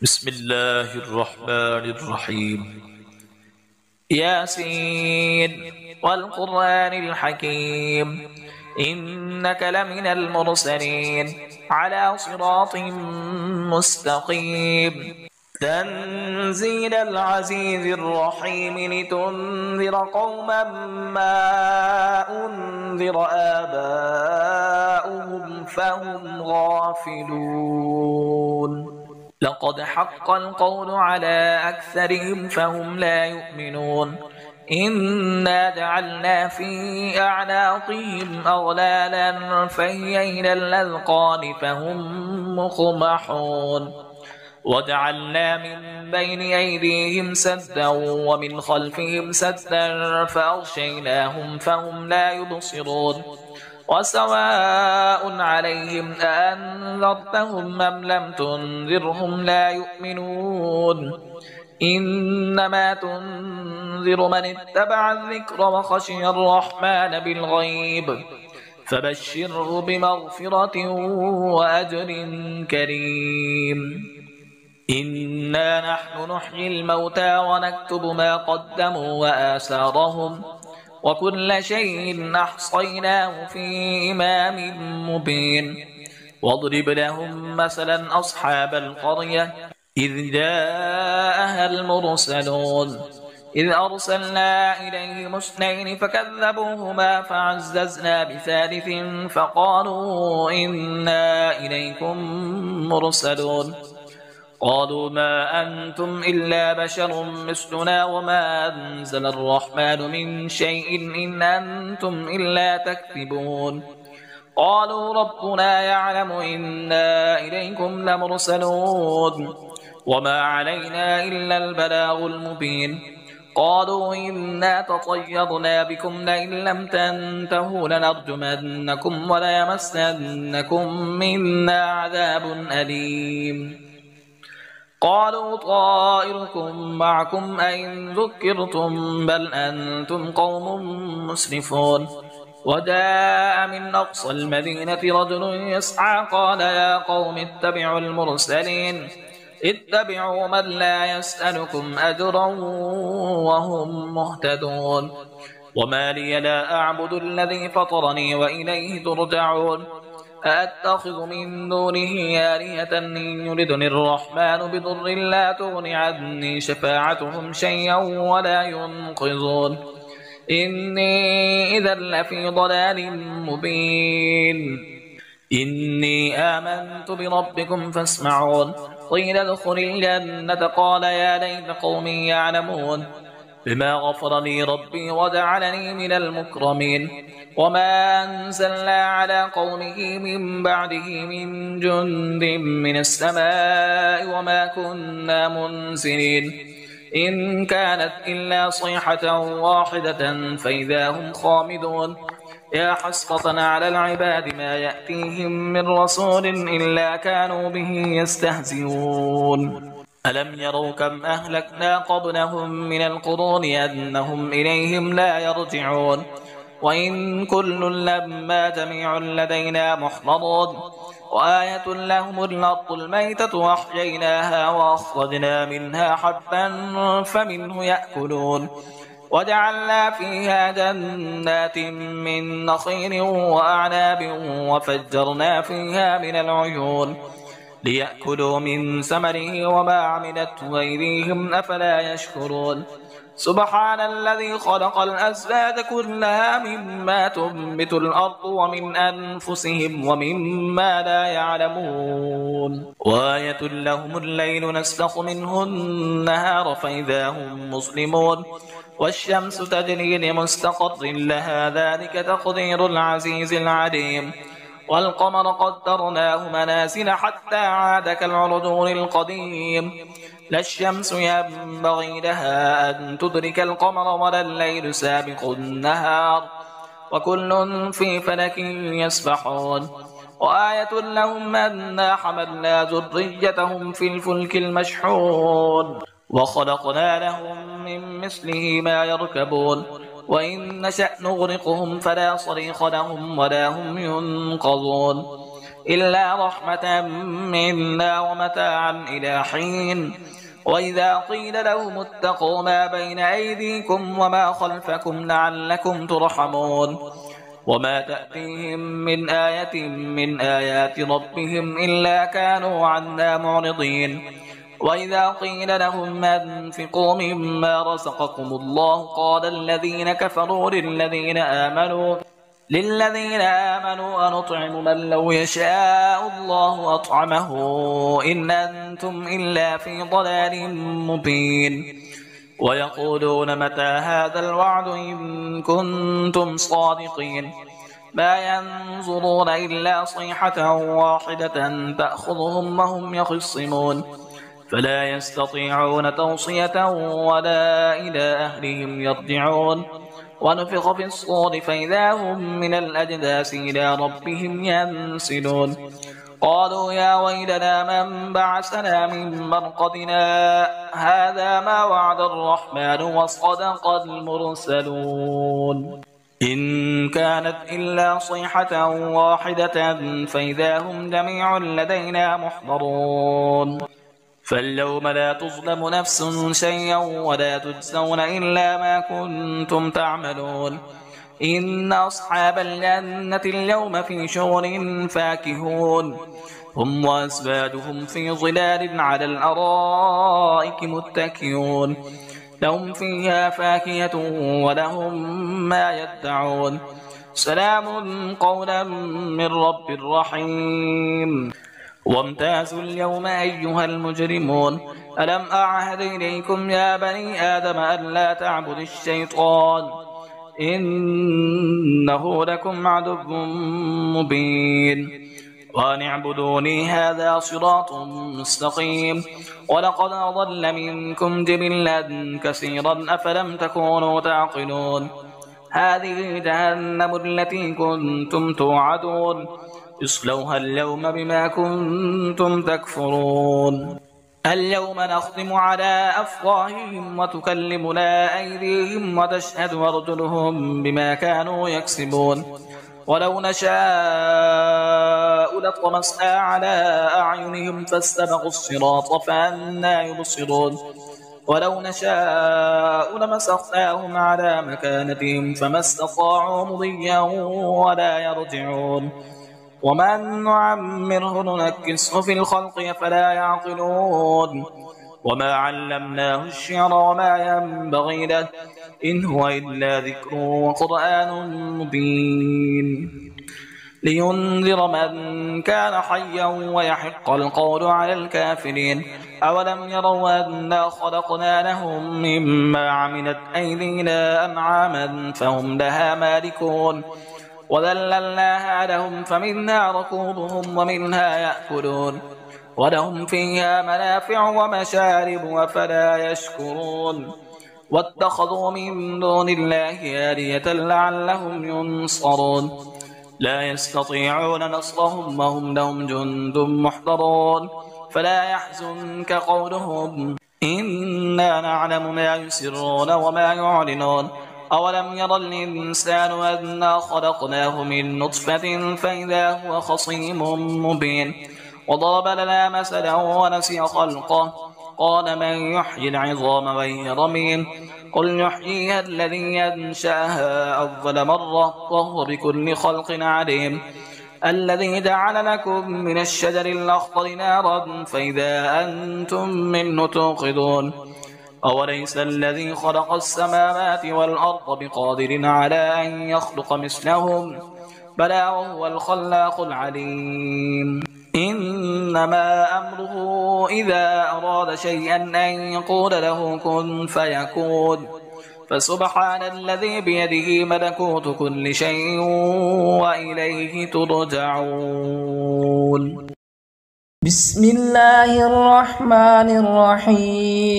بسم الله الرحمن الرحيم. ياسين والقرآن الحكيم إنك لمن المرسلين على صراط مستقيم تنزيل العزيز الرحيم لتنذر قوما ما أنذر آباؤهم فهم غافلون. لقد حق القول على أكثرهم فهم لا يؤمنون. إنا جعلنا في أعناقهم أغلالا فهي إلى الأذقان فهم مقمحون. وجعلنا من بين أيديهم سدا ومن خلفهم سدا فأغشيناهم فهم لا يبصرون. وسواء عليهم أأنذرتهم أم لم تنذرهم لا يؤمنون. إنما تنذر من اتبع الذكر وخشي الرحمن بالغيب فبشره بمغفرة وأجر كريم. إنا نحن نحيي الموتى ونكتب ما قدموا وآثارهم وكل شيء أحصيناه في إمام مبين. واضرب لهم مثلا أصحاب القرية إذ جاءها المرسلون إذ أرسلنا إليهم اثنين فكذبوهما فعززنا بثالث فقالوا إنا إليكم مرسلون. قالوا ما أنتم إلا بشر مثلنا وما أنزل الرحمن من شيء إن أنتم إلا تكذبون. قالوا ربنا يعلم إنا إليكم لمرسلون وما علينا إلا البلاغ المبين. قالوا إنا تطيرنا بكم لئن لم تنتهوا لنرجمنكم وليمسنكم منا عذاب أليم. قالوا طائركم معكم أئن ذكرتم بل أنتم قوم مسرفون. وجاء من أقصى المدينة رجل يسعى قال يا قوم اتبعوا المرسلين اتبعوا من لا يسألكم أجرا وهم مهتدون. وما لي لا أعبد الذي فطرني وإليه ترجعون. أأتخذ من دونه آلهة إن يردني الرحمن بضر لا تغن عني شفاعتهم شيئا ولا ينقذون. إني إذا لفي ضلال مبين. إني آمنت بربكم فاسمعون. قيل ادخل الجنة قال يا ليت قومي يعلمون بما غفر لي ربي وجعلني من المكرمين. وما أنزلنا على قومه من بعده من جند من السماء وما كنا منزلين. إن كانت إلا صيحة واحدة فإذا هم خامدون. يا حسرة على العباد ما يأتيهم من رسول إلا كانوا به يستهزئون. ألم يروا كم أهلكنا قبلهم من القرون أنهم إليهم لا يرجعون. وإن كل لما جميع لدينا محضرون. وآية لهم الأرض الميتة وأحييناها وأخرجنا منها حبا فمنه يأكلون. وجعلنا فيها جنات من نخيل وأعناب وفجرنا فيها من العيون ليأكلوا من ثمره وما عملته أيديهم أفلا يشكرون. سبحان الذي خلق الأزواج كلها مما تنبت الأرض ومن أنفسهم ومما لا يعلمون. وآية لهم الليل نسلخ منه النهار فإذا هم مسلمون. والشمس تجري لمستقر لها ذلك تقدير العزيز العليم. والقمر قدرناه منازل حتى عاد كالعرجون القديم. لا الشمس ينبغي لها أن تدرك القمر ولا الليل سابق النهار وكل في فلك يسبحون. وآية لهم أنا حملنا ذريتهم في الفلك المشحون وخلقنا لهم من مثله ما يركبون. وإن نشأ نغرقهم فلا صريخ لهم ولا هم ينقذون. إلا رحمة منا ومتاعا إلى حين. وإذا قيل لهم اتقوا ما بين أيديكم وما خلفكم لعلكم ترحمون وما تأتيهم من آية من آيات ربهم إلا كانوا عنها معرضين. وإذا قيل لهم أنفقوا مما رزقكم الله قال الذين كفروا للذين آمنوا أنطعم من لو يشاء الله أطعمه إن أنتم إلا في ضلال مبين. ويقولون متى هذا الوعد إن كنتم صادقين ما ينظرون إلا صيحة واحدة تأخذهم وهم يخصمون فلا يستطيعون توصية ولا إلى أهلهم يرجعون. ونفخ في الصور فإذا هم من الأجداث إلى ربهم ينسلون. قالوا يا ويلنا من بعثنا من مرقدنا هذا ما وعد الرحمن وصدق المرسلون. إن كانت إلا صيحة واحدة فإذا هم جميع لدينا محضرون. فاليوم لا تظلم نفس شيئا ولا تجزون إلا ما كنتم تعملون. إن أصحاب الجنة اليوم في شغل فاكهون هم وأزواجهم في ظلال على الأرائك متكئون لهم فيها فاكهة ولهم ما يدعون. سلام قولا من رب رحيم. وامتازوا اليوم أيها المجرمون ألم أعهد إليكم يا بني آدم ألا تعبدوا الشيطان إنه لكم عدو مبين وأن اعبدوني هذا صراط مستقيم. ولقد أضل منكم جبلا كثيرا أفلم تكونوا تعقلون. هذه جهنم التي كنتم توعدون اصلوها اليوم بما كنتم تكفرون. اليوم نختم على أفواههم وتكلمنا أيديهم وتشهد أرجلهم بما كانوا يكسبون. ولو نشاء لطمسنا على أعينهم فاستبقوا الصراط فأنى يبصرون. ولو نشاء لمسخناهم على مكانتهم فما استطاعوا مضيا ولا يرجعون. ومن نعمره ننكسه في الخلق فلا يعقلون. وما علمناه الشعر وما ينبغي له إن هو إلا ذكر وقرآن مبين لينذر من كان حيا ويحق القول على الكافرين. أولم يروا أنا خلقنا لهم مما عملت أيدينا أنعاما فهم لها مالكون وذللناها لهم فمنها ركوبهم ومنها يأكلون ولهم فيها منافع ومشارب وفلا يشكرون. واتخذوا من دون الله آلهة لعلهم ينصرون لا يستطيعون نصرهم وهم لهم جند محضرون. فلا يحزنك قولهم إنا نعلم ما يسرون وما يعلنون. أولم ير الإنسان أنا خلقناه من نطفة فإذا هو خصيم مبين. وضرب لنا مثلا ونسي خلقه قال من يحيي العظام وهي رميم قل يحييها الذي ينشأها أول مرة وهو بكل خلق عليم. الذي جعل لكم من الشجر الأخضر نارا فإذا أنتم منه توقدون. أوليس الذي خلق السماوات والأرض بقادر على أن يخلق مثلهم بلى وهو الخلاق العليم. إنما أمره إذا أراد شيئا أن يقول له كن فيكون. فسبحان الذي بيده ملكوت كل شيء وإليه ترجعون. بسم الله الرحمن الرحيم.